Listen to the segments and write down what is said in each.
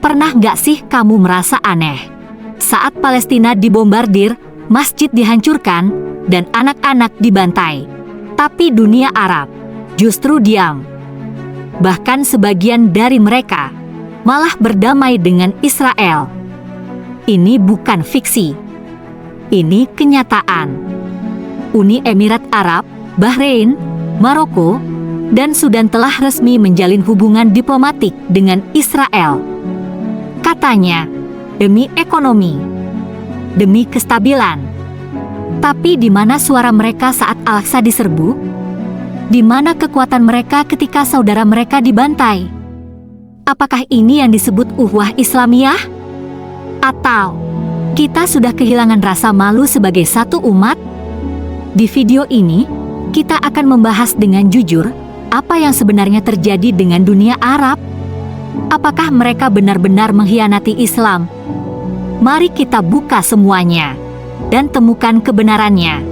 Pernah nggak sih kamu merasa aneh? Saat Palestina dibombardir, masjid dihancurkan, dan anak-anak dibantai. Tapi dunia Arab justru diam. Bahkan sebagian dari mereka malah berdamai dengan Israel. Ini bukan fiksi. Ini kenyataan. Uni Emirat Arab, Bahrain, Maroko, dan Sudan telah resmi menjalin hubungan diplomatik dengan Israel. Katanya, demi ekonomi, demi kestabilan. Tapi di mana suara mereka saat Al-Aqsa diserbu? Di mana kekuatan mereka ketika saudara mereka dibantai? Apakah ini yang disebut ukhuwah Islamiyah? Atau kita sudah kehilangan rasa malu sebagai satu umat? Di video ini, kita akan membahas dengan jujur apa yang sebenarnya terjadi dengan dunia Arab. Apakah mereka benar-benar mengkhianati Islam? Mari kita buka semuanya dan temukan kebenarannya.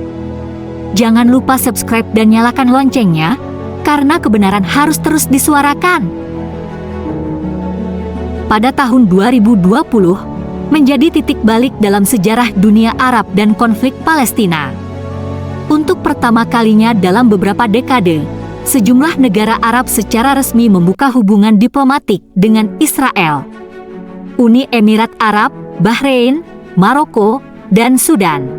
Jangan lupa subscribe dan nyalakan loncengnya, karena kebenaran harus terus disuarakan. Pada tahun 2020, menjadi titik balik dalam sejarah dunia Arab dan konflik Palestina. Untuk pertama kalinya dalam beberapa dekade, sejumlah negara Arab secara resmi membuka hubungan diplomatik dengan Israel. Uni Emirat Arab, Bahrain, Maroko, dan Sudan,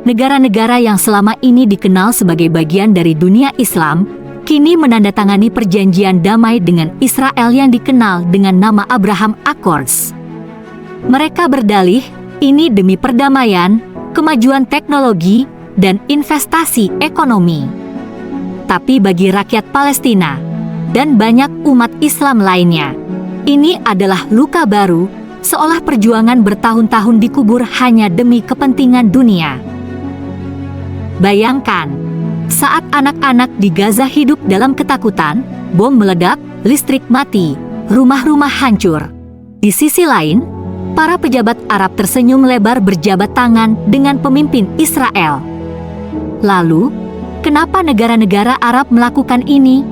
negara-negara yang selama ini dikenal sebagai bagian dari dunia Islam, kini menandatangani perjanjian damai dengan Israel yang dikenal dengan nama Abraham Accords. Mereka berdalih, ini demi perdamaian, kemajuan teknologi, dan investasi ekonomi. Tapi bagi rakyat Palestina dan banyak umat Islam lainnya, ini adalah luka baru, seolah perjuangan bertahun-tahun dikubur hanya demi kepentingan dunia. Bayangkan, saat anak-anak di Gaza hidup dalam ketakutan, bom meledak, listrik mati, rumah-rumah hancur. Di sisi lain, para pejabat Arab tersenyum lebar berjabat tangan dengan pemimpin Israel. Lalu, kenapa negara-negara Arab melakukan ini?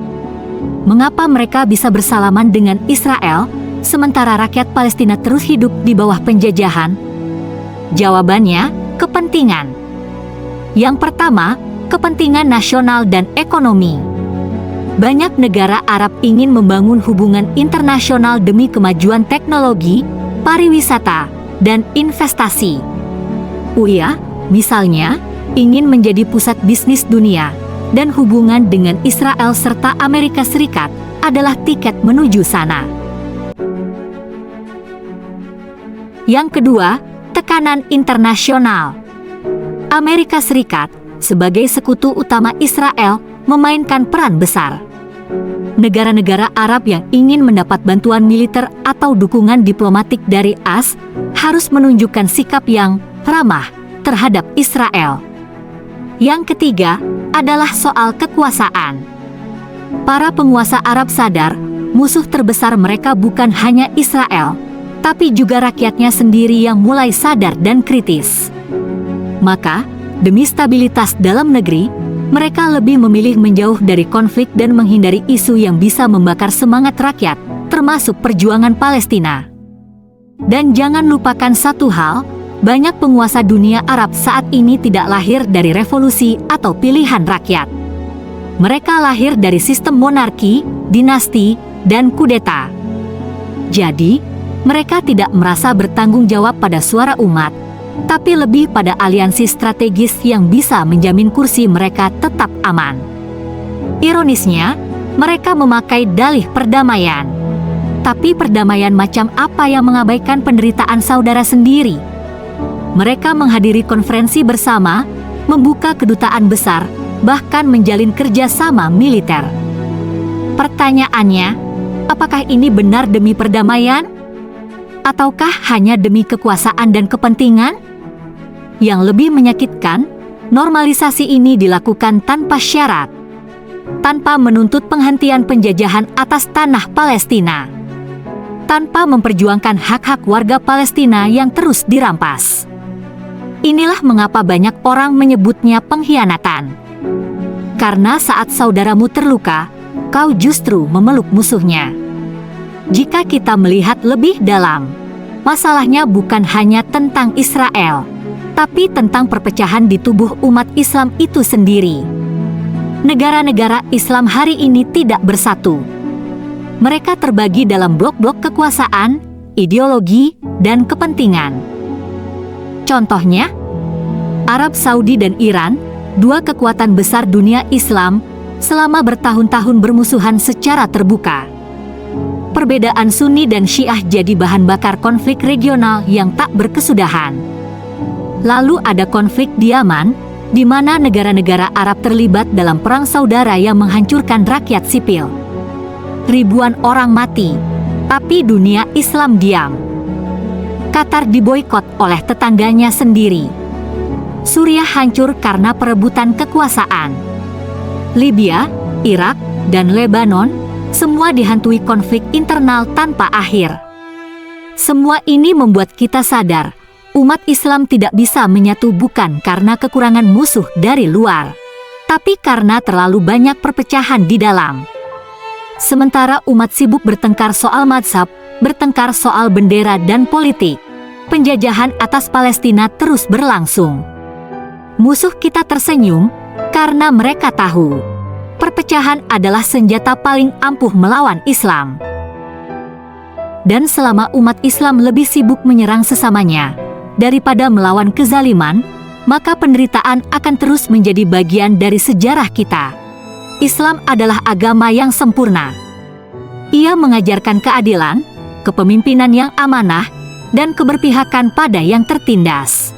Mengapa mereka bisa bersalaman dengan Israel, sementara rakyat Palestina terus hidup di bawah penjajahan? Jawabannya, kepentingan. Yang pertama, kepentingan nasional dan ekonomi. Banyak negara Arab ingin membangun hubungan internasional demi kemajuan teknologi, pariwisata, dan investasi. UIA, misalnya, ingin menjadi pusat bisnis dunia, dan hubungan dengan Israel serta Amerika Serikat adalah tiket menuju sana. Yang kedua, tekanan internasional. Amerika Serikat, sebagai sekutu utama Israel, memainkan peran besar. Negara-negara Arab yang ingin mendapat bantuan militer atau dukungan diplomatik dari AS harus menunjukkan sikap yang ramah terhadap Israel. Yang ketiga adalah soal kekuasaan. Para penguasa Arab sadar, musuh terbesar mereka bukan hanya Israel, tapi juga rakyatnya sendiri yang mulai sadar dan kritis. Maka, demi stabilitas dalam negeri, mereka lebih memilih menjauh dari konflik dan menghindari isu yang bisa membakar semangat rakyat, termasuk perjuangan Palestina. Dan jangan lupakan satu hal, banyak penguasa dunia Arab saat ini tidak lahir dari revolusi atau pilihan rakyat. Mereka lahir dari sistem monarki, dinasti, dan kudeta. Jadi, mereka tidak merasa bertanggung jawab pada suara umat, tapi lebih pada aliansi strategis yang bisa menjamin kursi mereka tetap aman. Ironisnya, mereka memakai dalih perdamaian. Tapi perdamaian macam apa yang mengabaikan penderitaan saudara sendiri? Mereka menghadiri konferensi bersama, membuka kedutaan besar, bahkan menjalin kerjasama militer. Pertanyaannya, apakah ini benar demi perdamaian? Ataukah hanya demi kekuasaan dan kepentingan? Yang lebih menyakitkan, normalisasi ini dilakukan tanpa syarat, tanpa menuntut penghentian penjajahan atas tanah Palestina, tanpa memperjuangkan hak-hak warga Palestina yang terus dirampas. Inilah mengapa banyak orang menyebutnya pengkhianatan. Karena saat saudaramu terluka, kau justru memeluk musuhnya. Jika kita melihat lebih dalam, masalahnya bukan hanya tentang Israel, tapi tentang perpecahan di tubuh umat Islam itu sendiri. Negara-negara Islam hari ini tidak bersatu. Mereka terbagi dalam blok-blok kekuasaan, ideologi, dan kepentingan. Contohnya, Arab Saudi dan Iran, dua kekuatan besar dunia Islam, selama bertahun-tahun bermusuhan secara terbuka. Perbedaan Sunni dan Syiah jadi bahan bakar konflik regional yang tak berkesudahan. Lalu ada konflik di Yaman, di mana negara-negara Arab terlibat dalam perang saudara yang menghancurkan rakyat sipil. Ribuan orang mati, tapi dunia Islam diam. Qatar diboikot oleh tetangganya sendiri. Suriah hancur karena perebutan kekuasaan. Libya, Irak, dan Lebanon semua dihantui konflik internal tanpa akhir. Semua ini membuat kita sadar, umat Islam tidak bisa menyatu bukan karena kekurangan musuh dari luar, tapi karena terlalu banyak perpecahan di dalam. Sementara umat sibuk bertengkar soal mazhab, bertengkar soal bendera dan politik, penjajahan atas Palestina terus berlangsung. Musuh kita tersenyum karena mereka tahu perpecahan adalah senjata paling ampuh melawan Islam. Dan selama umat Islam lebih sibuk menyerang sesamanya daripada melawan kezaliman, maka penderitaan akan terus menjadi bagian dari sejarah kita. Islam adalah agama yang sempurna. Ia mengajarkan keadilan, kepemimpinan yang amanah, dan keberpihakan pada yang tertindas.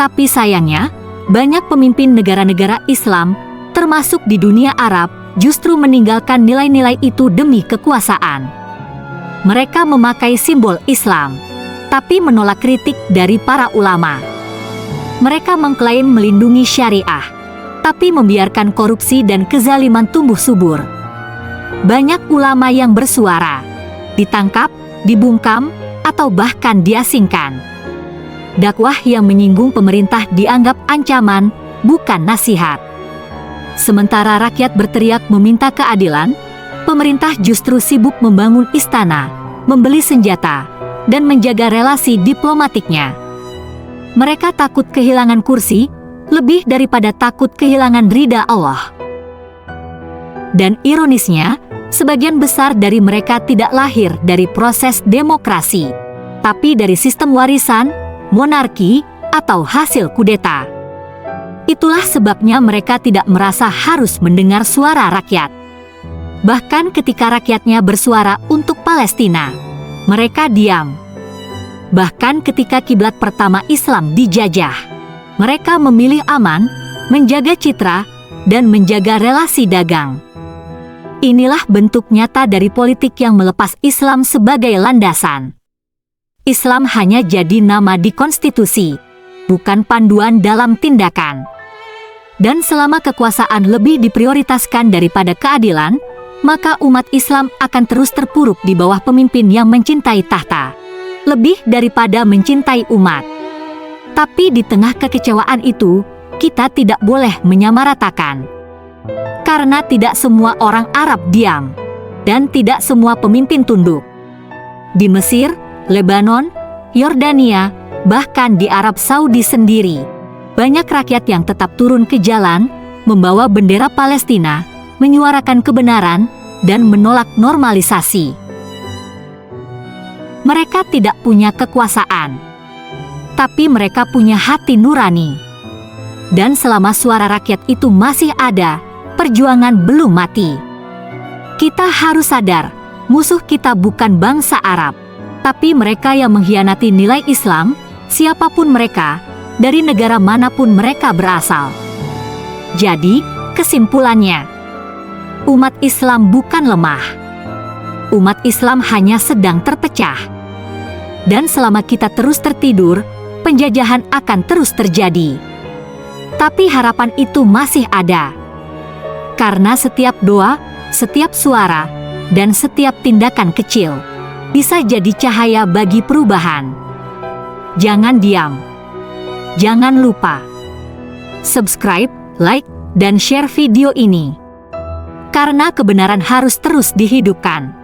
Tapi sayangnya, banyak pemimpin negara-negara Islam, termasuk di dunia Arab, justru meninggalkan nilai-nilai itu demi kekuasaan. Mereka memakai simbol Islam, tapi menolak kritik dari para ulama. Mereka mengklaim melindungi syariah, tapi membiarkan korupsi dan kezaliman tumbuh subur. Banyak ulama yang bersuara, ditangkap, dibungkam, atau bahkan diasingkan. Dakwah yang menyinggung pemerintah dianggap ancaman, bukan nasihat. Sementara rakyat berteriak meminta keadilan, pemerintah justru sibuk membangun istana, membeli senjata, dan menjaga relasi diplomatiknya. Mereka takut kehilangan kursi, lebih daripada takut kehilangan ridha Allah. Dan ironisnya, sebagian besar dari mereka tidak lahir dari proses demokrasi, tapi dari sistem warisan, monarki, atau hasil kudeta. Itulah sebabnya mereka tidak merasa harus mendengar suara rakyat. Bahkan ketika rakyatnya bersuara untuk Palestina, mereka diam. Bahkan ketika kiblat pertama Islam dijajah, mereka memilih aman, menjaga citra, dan menjaga relasi dagang. Inilah bentuk nyata dari politik yang melepas Islam sebagai landasan. Islam hanya jadi nama di konstitusi, bukan panduan dalam tindakan. Dan selama kekuasaan lebih diprioritaskan daripada keadilan, maka umat Islam akan terus terpuruk di bawah pemimpin yang mencintai tahta, lebih daripada mencintai umat. Tapi di tengah kekecewaan itu, kita tidak boleh menyamaratakan. Karena tidak semua orang Arab diam, dan tidak semua pemimpin tunduk. Di Mesir, Lebanon, Yordania, bahkan di Arab Saudi sendiri, banyak rakyat yang tetap turun ke jalan, membawa bendera Palestina, menyuarakan kebenaran, dan menolak normalisasi. Mereka tidak punya kekuasaan, tapi mereka punya hati nurani. Dan selama suara rakyat itu masih ada, perjuangan belum mati. Kita harus sadar, musuh kita bukan bangsa Arab, tapi mereka yang mengkhianati nilai Islam, siapapun mereka, dari negara manapun mereka berasal. Jadi, kesimpulannya, umat Islam bukan lemah. Umat Islam hanya sedang terpecah. Dan selama kita terus tertidur, penjajahan akan terus terjadi. Tapi harapan itu masih ada. Karena setiap doa, setiap suara, dan setiap tindakan kecil bisa jadi cahaya bagi perubahan. Jangan diam. Jangan lupa subscribe, like, dan share video ini. Karena kebenaran harus terus dihidupkan.